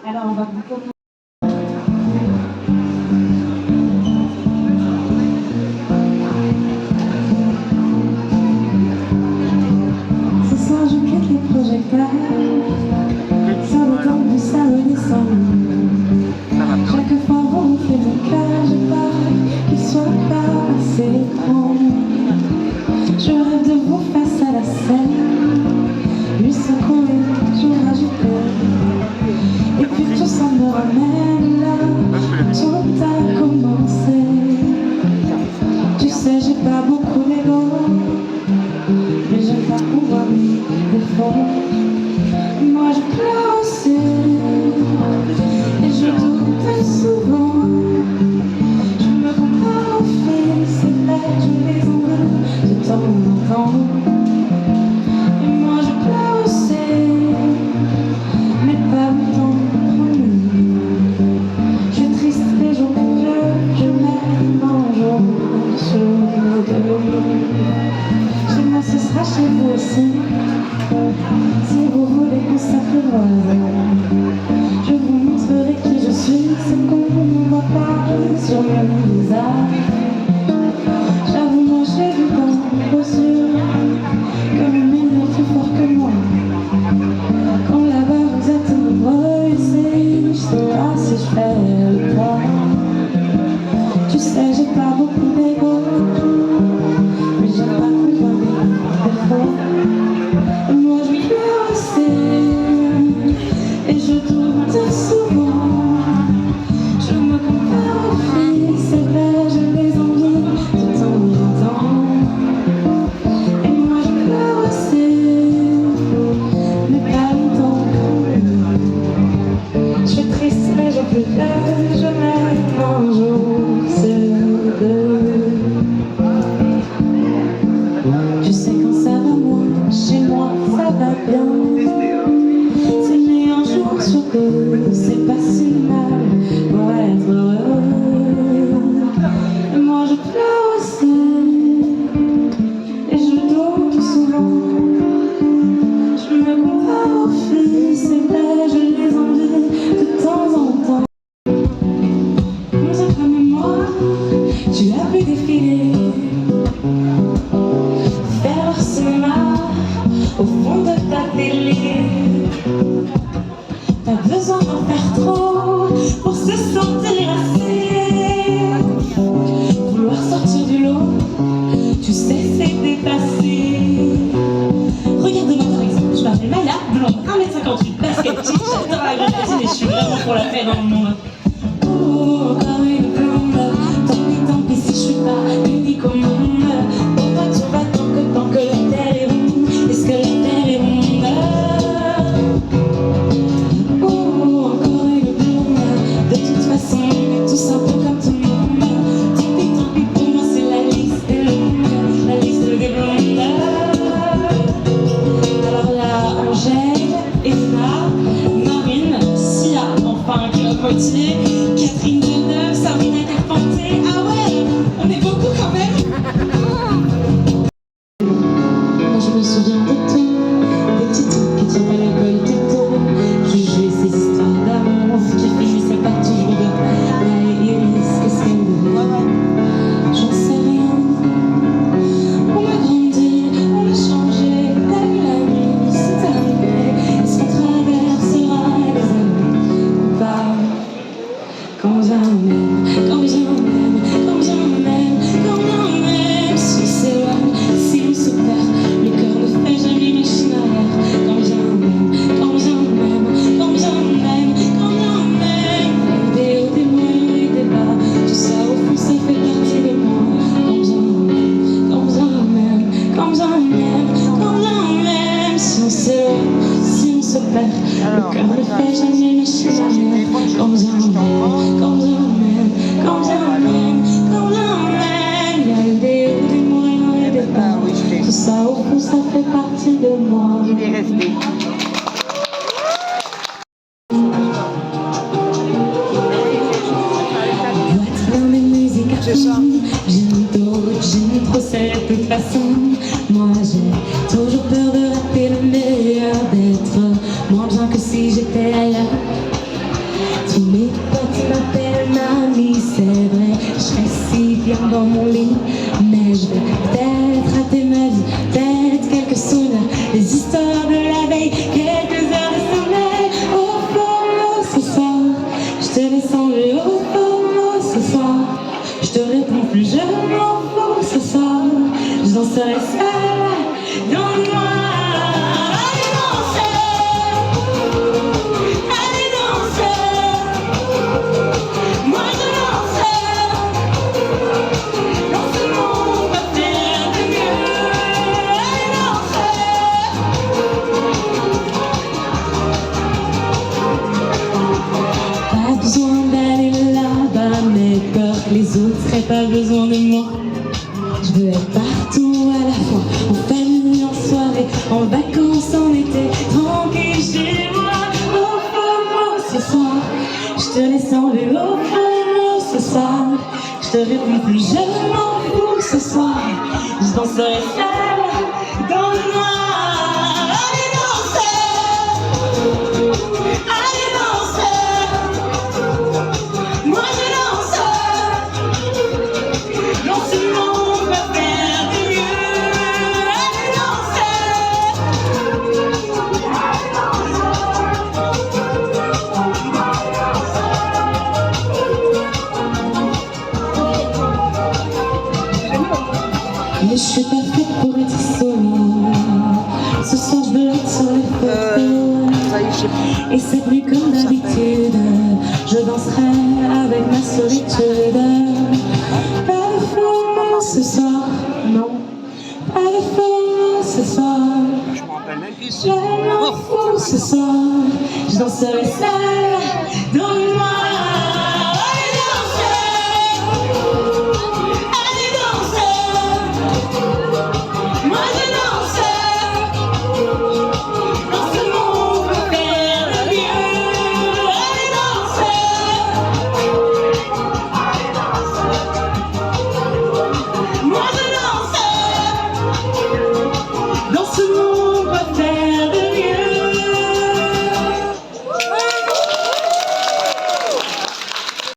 Alors on va vous ce soir je quitte les projecteurs sur le temps du salon descend. Chaque fois vous me faites mon cœur, j'ai peur qu'il soit pas assez grand. Je rêve de vous face à la scène, lui ce qu'on est toujours ajouté. Et puis tout s'en me ramène là, tout a commencé. Tu sais j'ai pas beaucoup d'ego, mais j'aime pas pouvoir mes défauts. Moi je pleure aussi, et je doute souvent. Je me compare aux filles, c'est vrai, je les envie de temps en temps. Et moi je pleure aussi, mais pas autant. Je suis triste les jours plus vieux, je m'aime un jour sur deux. Chez moi ce sera chez vous aussi, si vous voulez qu'on s'apprivoise. Je vous montrerai qui je suis, c'est qu'on ne voit pas sur mon visage. J'avoue moi j'ai vu dans vos yeux que vous m'aimez plus fort que moi. Quand là-bas vous êtes nombreux ici, je sais pas si je fais le poids. Tu sais j'ai pas beaucoup d'ego, mais j'aime pas pouvoir mes défauts. Et moi je pleure aussi, et je doute souvent. Je me compare aux filles, c'est vrai, je les envie de temps en temps. Et moi je pleure aussi, mais pas longtemps. Je suis triste mais j'en peux plus, je m'aime un jour sur deux. Tu sais quand ça va moins, chez moi ça va bien. S'aimer un jour sur deux, c'est pas si mal pour être heureux. Et moi je pleure aussi, et je doute souvent. Je me compare aux filles, c'est vrai, je les envie de temps en temps. Comme comme moi, tu as pu défiler, faire leur cinéma au fond de ta télé. Pas besoin d'en faire trop pour se sentir assez. Vouloir sortir du lot, tu sais c'est dépassé. Regarde-moi par exemple, je m'appelle Maya, blonde, 1m58, basket, j'adore la grenadine et je suis vraiment pour la paix dans le monde. Oh, encore une blonde, tant pis si je suis pas unique au monde. Pour toi tout va tant que la terre est ronde. Est-ce que la terre est ronde? Oh, encore une blonde, de toute façon on est tous un peu comme tout le monde. Tant pis pour moi c'est la liste est longue, la liste des blondes. Alors là, Angèle, Eva, Marine, Sia, enfin un club moitié, Catherine Deneuve, Sabrina Carpentier. Ah ouais, on est beaucoup quand même. Quand je me souviens de tout, des petits trucs qui tiennent pas l'alcool du tout, qui jouaient ces histoires d'amour, qui finissaient pas toujours bien. Là, Iris, qu'est-ce qu'elle devait? J'en sais rien. On a grandi, on a changé, la nuit, c'est arrivé. Est-ce qu'on traversera les années ou pas? Quand j'emmène, quand j'emmène, quand j'emmène, quand j'emmène, si on s'éloigne, si on se perd, le cœur ne fait jamais machine arrière. Quand j'emmène, quand j'emmène, quand j'emmène, quand j'emmène, des hauts, des moyens et des bas, tout ça au fond ça fait partie de moi. Quand j'emmène, quand j'emmène, quand j'emmène, quand j'emmène, si on s'éloigne, si on se perd, le cœur ne fait jamais machine arrière. Quand j'emmène, quand j'emmène, quand j'emmène, quand j'emmène, il y a des hauts, des moyens et des bas, tout ça au fond ça fait partie de moi. Il est resté. Dans mes musiques à fond, j'aime d'autres, j'aime trop celle de toute façon. Moi j'ai toujours peur de rater le meilleur, d'être moins bien que si j'étais ailleurs. bien dans mon lit. Mais je vais peut-être rater ma vie, peut-être quelques souvenirs, les histoires de la veille, quelques heures de sommeil. Au fond, ce soir, je te laisse enlever. Au fond, ce soir, je te réponds plus, je m'en fous. Ce soir, je danserai seule dans le noir. Les autres n'auraient pas besoin de moi. Je veux être partout à la fois, en famille, en soirée, en vacances, en été, tranquille chez moi. Au fond, ce soir, je te laisse enlever. Au fond, ce soir, je te réponds plus, je m'en fous. Ce soir, je danserai seule dans le noir. Allez danser, allez danser. Moi je danse. Mais je suis pas faite pour être seule. Ce soir je veux être sur les photos. Et cette nuit comme d'habitude, je danserai avec ma solitude. Pas de feu ce soir, non. Pas de feu ce soir. Je m'en fous ce soir. Je danserai seule